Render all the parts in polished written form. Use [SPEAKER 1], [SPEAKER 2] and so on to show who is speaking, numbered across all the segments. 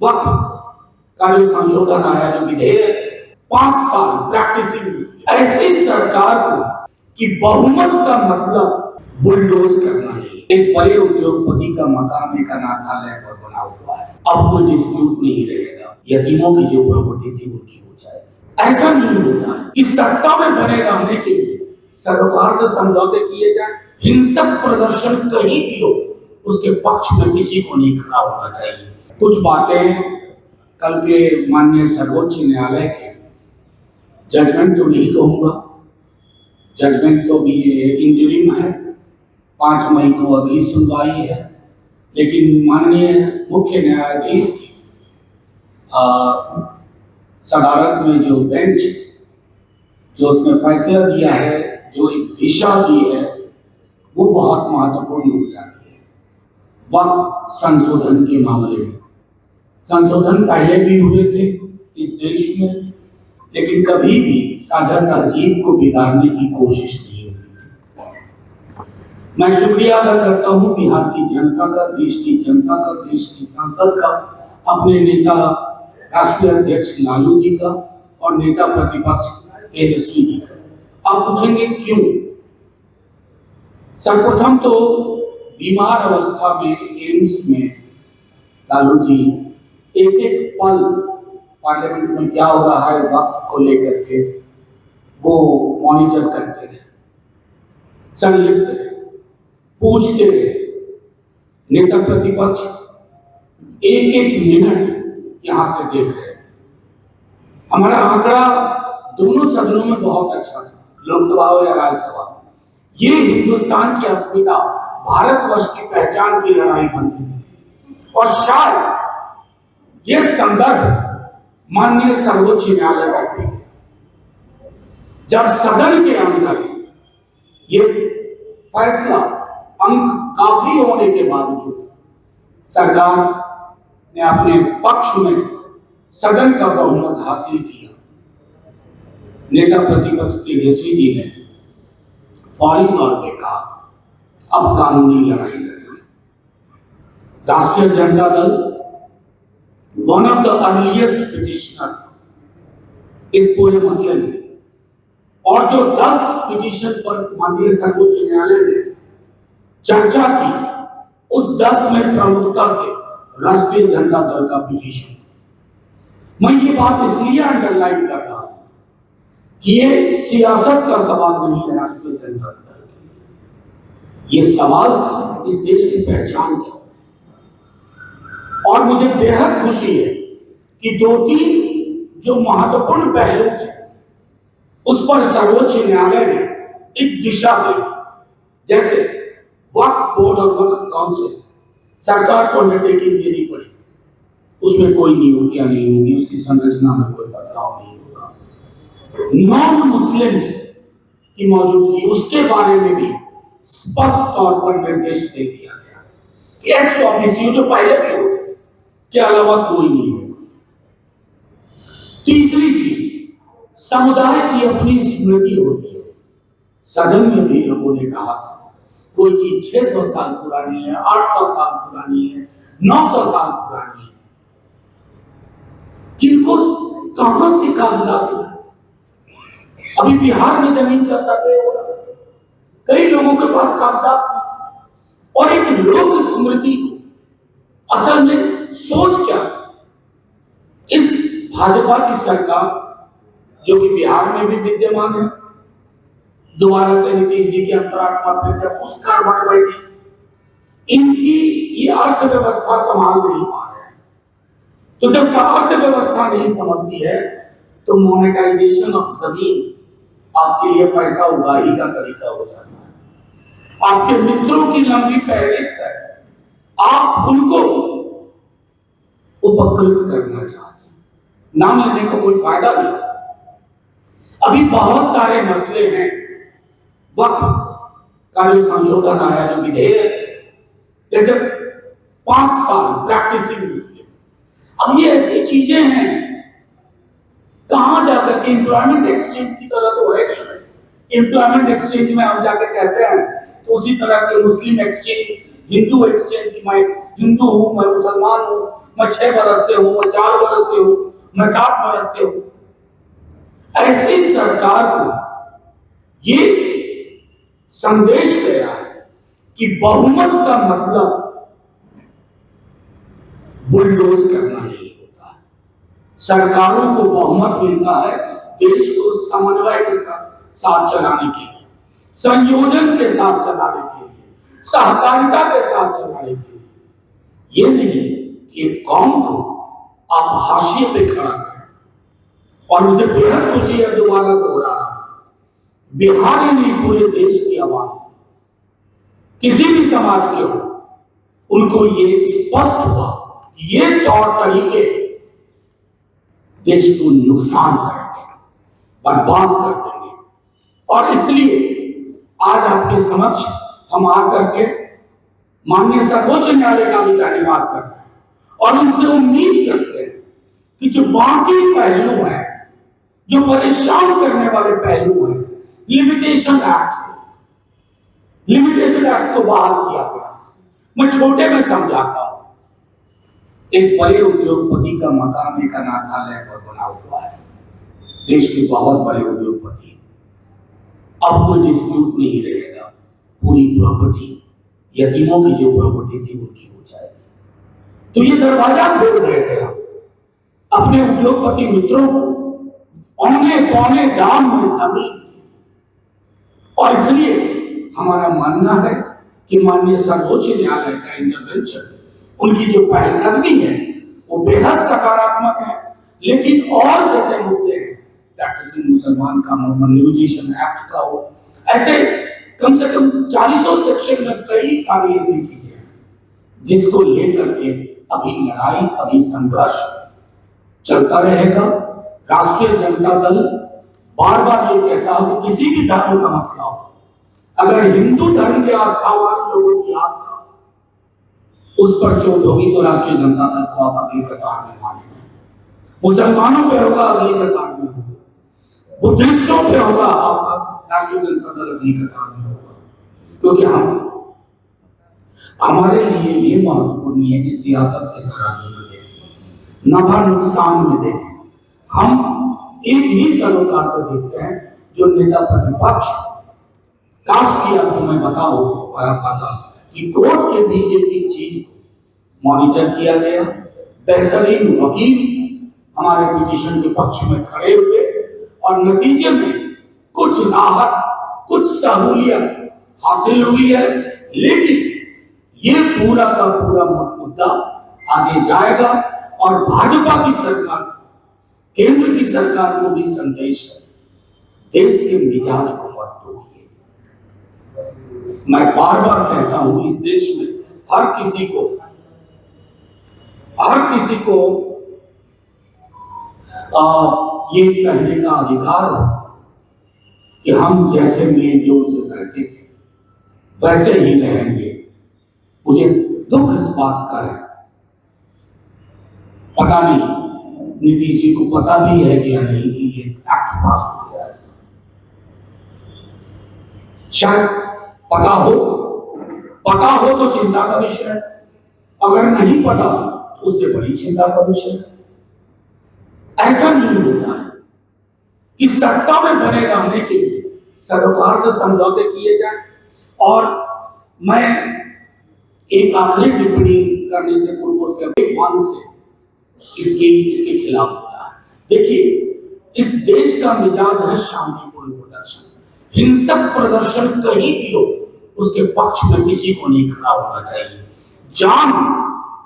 [SPEAKER 1] वक्फ का जो संशोधन आया, जो विधेयक, 5 साल प्रैक्टिसिंग ऐसी सरकार को कि बहुमत का मतलब बुलडोज करना नहीं। एक बड़े उद्योगपति का मकान एक अनाथालय पर बना हुआ है, अब कोई डिस्प्यूट नहीं रहेगा, यतीमों की जो प्रॉपर्टी थी उनकी हो जाए। ऐसा नहीं होता है कि सत्ता में बने रहने के लिए सरकार से समझौते किए जाए। हिंसक प्रदर्शन कहीं भी हो, उसके पक्ष में किसी को नहीं खड़ा होना चाहिए। कुछ बातें कल के माननीय सर्वोच्च न्यायालय के जजमेंट तो नहीं कहूंगा, जजमेंट तो भी इंटरिम है, 5 मई को अगली सुनवाई है, लेकिन माननीय मुख्य न्यायाधीश की सदारत में जो बेंच जो उसने फैसला दिया है, जो एक दिशा दी है, वो बहुत महत्वपूर्ण हो जाती है। वक्फ संशोधन के मामले में संशोधन पहले भी हुए थे इस देश में, लेकिन कभी भी साझा तहजीब को बिगाड़ने की कोशिश नहीं हुई। मैं शुक्रिया अदा करता हूं बिहार की जनता का, देश की जनता का, देश की संसद का, अपने नेता राष्ट्रीय अध्यक्ष लालू जी का और नेता प्रतिपक्ष तेजस्वी जी का। आप पूछेंगे क्यों? सर्वप्रथम तो बीमार अवस्था में एम्स में लालू जी एक एक पल पार्लियामेंट में क्या हो रहा है वक्त को लेकर के वो मॉनिटर करते रहे, संलिप्त रहे, पूछते रहे। नेता प्रतिपक्ष एक एक मिनट यहां से देख रहे। हमारा आंकड़ा दोनों सदनों में बहुत अच्छा था, लोकसभा और राज्यसभा। ये हिंदुस्तान की अस्मिता, भारतवर्ष की पहचान की लड़ाई बनती थी। और शायद यह संदर्भ माननीय सर्वोच्च न्यायालय का भी, जब सदन के अंदर ये फैसला अंक काफी होने के बावजूद सरकार ने अपने पक्ष में सदन का बहुमत हासिल किया। नेता प्रतिपक्ष तेजस्वी जी ने फौरी तौर पे कहा अब कानूनी लड़ाई लड़ेंगे। राष्ट्रीय Janata Dal one of the earliest petitioner इस पूरे मसले में, और जो 10 पिटीशन पर माननीय सर्वोच्च न्यायालय ने चर्चा की, उस 10 में प्रमुखता से राष्ट्रीय जनता दल का पिटीशन। मैं ये बात इसलिए अंडरलाइन कर रहा हूं कि ये सियासत का सवाल नहीं है राष्ट्रीय जनता दल के लिए, ये सवाल था इस देश की पहचान का। और मुझे बेहद खुशी है कि 2-3 जो महत्वपूर्ण पहलू थे उस पर सर्वोच्च न्यायालय ने एक दिशा दी, जैसे वक्फ बोर्ड और वक्फ काउंसिल सरकार को अंडरटेकिंग देनी पड़ी, उसमें कोई नियुक्तियां नहीं होगी, उसकी संरचना में कोई बदलाव नहीं होगा। नॉन मुस्लिम्स की मौजूदगी, उसके बारे में भी स्पष्ट तौर पर निर्देश दे दिया गया कि एक्स ऑफिसियो जो पहले भी होते के अलावा कोई नहीं होगा। तीसरी चीज, समुदाय की अपनी स्मृति होती है। सदन में भी लोगों ने कहा था कोई चीज 600 साल पुरानी है, 800 साल पुरानी है, 900 साल पुरानी है, किनको कहां से कागजात है? अभी बिहार में जमीन का सर्वे हो रहा है, कई लोगों के पास कागजात नहीं। और एक लोक स्मृति को असल में सोच क्या है? इस भाजपा की सरकार जो कि बिहार में भी विद्यमान है, दोबारा से नीतीश जी की अंतरात्मा फिर जब उसका बढ़ बैठी, इनकी ये अर्थव्यवस्था संभाल नहीं पा रहे हैं। तो जब अर्थव्यवस्था नहीं संभलती है तो मोनेटाइजेशन ऑफ जमीन आपके लिए पैसा उगाही का तरीका हो जाता है। आपके मित्रों की लंबी फहरिस्त है, आप उनको उपकृत करना चाहते हैं, नाम लेने का कोई फायदा नहीं। अभी बहुत सारे मसले हैं। वक्फ का जो संशोधन आया, जो विधेयक, जैसे 5 साल प्रैक्टिसिंग मुस्लिम, अब ये ऐसी चीजें हैं कहां जाकर के एम्प्लॉयमेंट एक्सचेंज की तरह तो है नहीं। एम्प्लॉयमेंट एक्सचेंज में हम जाके कहते हैं तो उसी तरह के मुस्लिम एक्सचेंज, हिंदू एक्सचेंज की, मैं हिंदू हूं, मैं मुसलमान हूं, मैं 6 बरस से हूं, मैं 4 बरस से हूं, मैं 7 बरस से हूं। ऐसी सरकार को ये संदेश गया है कि बहुमत का मतलब बुलडोज करना नहीं होता है। सरकारों को बहुमत मिलता है देश को समन्वय के साथ चलाने के लिए, संयोजन के साथ चलाने के लिए, सहकारिता के साथ चलाने के लिए। ये नहीं कि कौम को आप हाशिए पे खड़ा करें। और मुझे बेहद खुशी है, दोबारा दोहरा, बिहार ही नहीं पूरे देश की आवाम, किसी भी समाज के हो, उनको ये स्पष्ट हुआ कि ये तौर तरीके देश को नुकसान करेंगे, बर्बाद कर देंगे। और इसलिए आज आपके समक्ष हम आकर के माननीय सर्वोच्च न्यायालय का भी धन्यवाद करते हैं और उनसे उम्मीद करते हैं कि जो बाकी पहलू है, जो परेशान करने वाले पहलू हैं, लिमिटेशन एक्ट को बहाल किया गया। मैं छोटे में समझाता हूं, एक बड़े उद्योगपति का मकान एक अनाथालय पर बना हुआ है, देश के बहुत बड़े उद्योगपति, अब कोई डिस्प्यूट नहीं रहेगा, पूरी प्रॉपर्टी यतीमों की जो प्रॉपर्टी थी उनकी हो जाएगी। तो ये दरवाजा खोल रहे थे हम अपने उद्योगपति मित्रों को औने पौने दाम में जमीन, और इसलिए हमारा मानना है कि माननीय सर्वोच्च न्यायालय का इंटरवेंशन, उनकी जो पहलकदमी है वो बेहद सकारात्मक है। लेकिन और जैसे मुद्दे हैं, डॉक्टर सिंह मुसलमान का लिमिटेशन एक्ट का हो, ऐसे कम से कम 40 सेक्शन में कई सारी ऐसी चीजें हैं जिसको लेकर के अभी लड़ाई, अभी संघर्ष चलता रहेगा। राष्ट्रीय जनता दल बार बार ये कहता है कि किसी भी धर्म का मसला हो, अगर हिंदू धर्म के आस्था वाले लोगों की आस्था उस पर चोट होगी तो राष्ट्रीय जनता दल को आप अगली कतार में मानेंगे। मुसलमानों पे होगा अगली कतार में होगा, बुद्धिस्टों पे होगा आपका राष्ट्रीय जनता दल अगली कतार में होगा। क्योंकि हमारे लिए ये महत्वपूर्ण है कि सियासत के तराजू में देखें, नफा नुकसान में देखें। हम एक ही सरोकार से देखते हैं जो नेता प्रतिपक्ष, काश किया तो मैं बताऊं पाता कि कोर्ट के भी एक चीज मॉनिटर किया गया, बेहतरीन वकील हमारे पिटीशन के पक्ष में खड़े हुए और नतीजे में कुछ राहत, कुछ सहूलियत हासिल हुई है। लेकिन ये पूरा का पूरा मुद्दा आगे जाएगा और भाजपा की सरकार, केंद्र की सरकार को भी संदेश है, देश के मिजाज को मत तोड़िए। मैं बार बार कहता हूं, इस देश में हर किसी को ये कहने का अधिकार हो कि हम जैसे मेल जोल से रहते थे वैसे ही रहेंगे। मुझे दुख इस बात का है, पता नहीं नीतीश जी को पता भी है कि या नहीं कि ये एक्ट पास हो गया, ऐसा शायद पता हो तो चिंता का विषय है, अगर नहीं पता तो उससे बड़ी चिंता का विषय है। ऐसा नहीं होता है कि सत्ता में बने रहने के लिए सरकार से समझौते किए जाए। और मैं एक आखिरी टिप्पणी करने से पूर्व उसके वंश से इसके खिलाफ बोला है। देखिए, इस देश का मिजाज है शांतिपूर्ण प्रदर्शन, हिंसक प्रदर्शन कहीं भी हो उसके पक्ष में किसी को नहीं खड़ा होना चाहिए। जान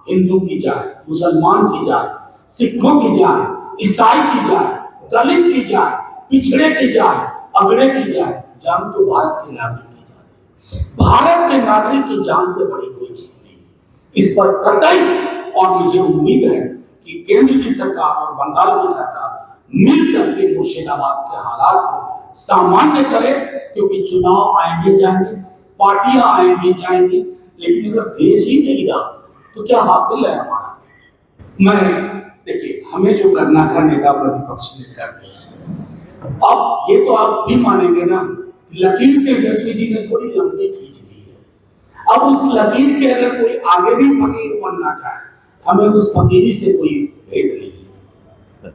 [SPEAKER 1] हिंदू की जाए, मुसलमान की जाए, सिखों की जाए, ईसाई की जाए, दलित की जाए, पिछड़े की जाए, अगड़े की जाए, जान तो भारत के नागरिक की जाए। भारत के नागरिक की जान से बड़ी कोई चीज नहीं, इस पर कतई। और मुझे उम्मीद है कि केंद्र की सरकार और बंगाल की सरकार मिलकर के मुर्शिदाबाद के हालात को सामान्य करे, क्योंकि चुनाव आएंगे जाएंगे, पार्टियां आएंगे जाएंगे, लेकिन अगर देश ही नहीं रहा तो क्या हासिल है हमारा। देखिए, हमें जो करना था नेता प्रतिपक्ष ने कर दिया। अब ये तो आप भी मानेंगे ना, लकीर तेजस्वी जी ने थोड़ी लंबी खींच दी है। अब उस लकीर के अगर कोई आगे भी फकीर बनना चाहे, हमें उस फकीरी से कोई भेद नहीं है।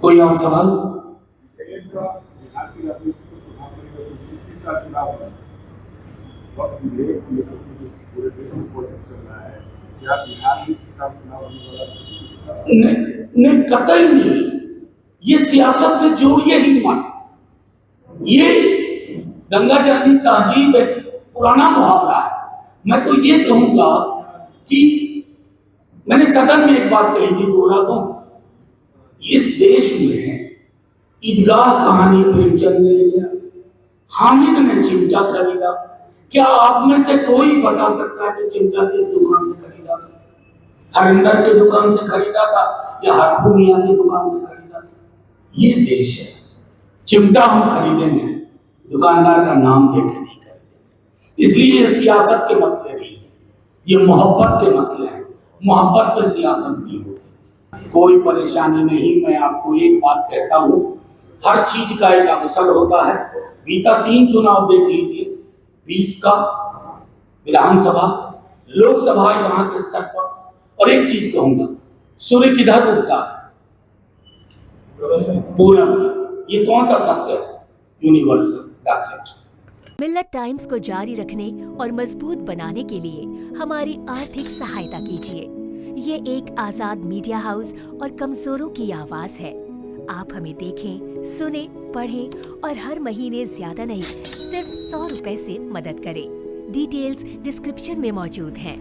[SPEAKER 1] कोई और सवाल? नहीं, कतई नहीं। ये सियासत से जोड़िए ही मत। ये गंगा जमनी तहजीब एक पुराना मुहावरा है। मैं तो ये कहूंगा कि मैंने सदन में एक बात कही थी, दोहरा दूं, इस देश में ईदगाह कहानी प्रेमचंद ने लिखा, हामिद ने चिमटा खरीदा। क्या आप में से कोई बता सकता है कि चिमटा किस दुकान से खरीदा था? हरिंदर के दुकान से खरीदा था या हरखू मियां की दुकान से खरीदा था? ये देश है। चिमटा हम खरीदेंगे, दुकानदार का नाम देख के नहीं खरीदेंगे। इसलिए ये सियासत के मसले नहीं है, ये मोहब्बत के मसले हैं। मोहब्बत पे सियासत नहीं होती। कोई परेशानी नहीं। मैं आपको एक बात कहता हूं, हर चीज का एक अवसर होता है। बीता 3 चुनाव देख लीजिए, 20 का विधानसभा, लोकसभा यहाँ के स्तर पर। और एक चीज कहूंगा, सूर्य किधर उगता है? पूरब में। ये कौन सा सत्य है? Universal. That's it.
[SPEAKER 2] Millat times को जारी रखने और मजबूत बनाने के लिए हमारी आर्थिक सहायता कीजिए। ये एक आजाद मीडिया हाउस और कमजोरों की आवाज है। आप हमें देखें, सुने, पढ़ें और हर महीने ज्यादा नहीं, सिर्फ 100 रुपए से मदद करें। डिटेल्स डिस्क्रिप्शन में मौजूद हैं।